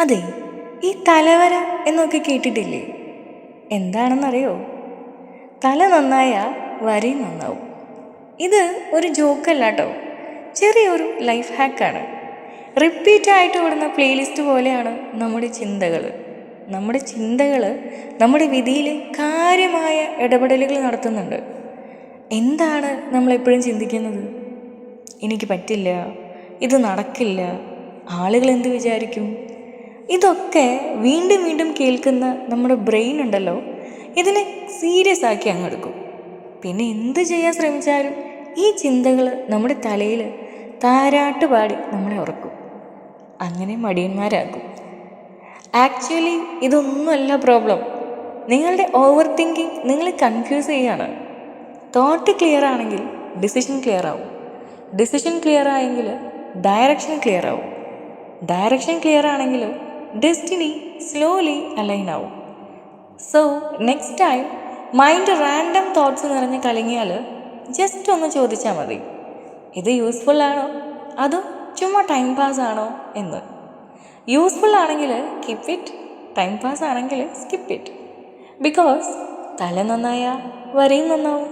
അതെ, ഈ തലവര എന്നൊക്കെ കേട്ടിട്ടില്ലേ? എന്താണെന്നറിയോ? തല നന്നായ വരയും നന്നാവും. ഇത് ഒരു ജോക്കല്ല കേട്ടോ, ചെറിയൊരു ലൈഫ് ഹാക്കാണ്. റിപ്പീറ്റായിട്ട് ഓടുന്ന പ്ലേലിസ്റ്റ് പോലെയാണ് നമ്മുടെ ചിന്തകൾ. നമ്മുടെ വിധിയിൽ കാര്യമായ ഇടപെടലുകൾ നടത്തുന്നുണ്ട്. എന്താണ് നമ്മളെപ്പോഴും ചിന്തിക്കുന്നത്? എനിക്ക് പറ്റില്ല, ഇത് നടക്കില്ല, ആളുകൾ എന്ത് വിചാരിക്കും? ഇതൊക്കെ വീണ്ടും വീണ്ടും കേൾക്കുന്ന നമ്മുടെ ബ്രെയിൻ ഉണ്ടല്ലോ, ഇതിനെ സീരിയസ് ആക്കി അങ്ങെടുക്കും. പിന്നെ എന്ത് ചെയ്യാൻ ശ്രമിച്ചാലും ഈ ചിന്തകൾ നമ്മുടെ തലയിൽ താരാട്ട് പാടി നമ്മളെ ഉറക്കും. അങ്ങനെ മടിയന്മാരാക്കും. ആക്ച്വലി ഇതൊന്നുമല്ല പ്രോബ്ലം. നിങ്ങളുടെ ഓവർ തിങ്കിങ് നിങ്ങളെ കൺഫ്യൂസ് ചെയ്യാണ്. തോട്ട് ക്ലിയർ ആണെങ്കിൽ ഡിസിഷൻ ക്ലിയർ ആവും. ഡിസിഷൻ ക്ലിയർ ആയെങ്കിൽ ഡയറക്ഷൻ ക്ലിയർ ആവും. ഡയറക്ഷൻ ക്ലിയർ ആണെങ്കിൽ ഡെസ്റ്റിനി സ്ലോലി അലൈൻ ആവും. So next time mind random thoughts നിറഞ്ഞ് കലങ്ങിയാൽ ജസ്റ്റ് ഒന്ന് ചോദിച്ചാൽ മതി, ഇത് യൂസ്ഫുൾ ആണോ അതോ ചുമ്മാ ടൈം പാസ് ആണോ എന്ന്. യൂസ്ഫുൾ ആണെങ്കിൽ കീപ്പ് ഇറ്റ്, ടൈം പാസ് ആണെങ്കിൽ സ്കിപ്പ് ഇറ്റ്. ബിക്കോസ് തല നന്നായാൽ വരയും നന്നാവും.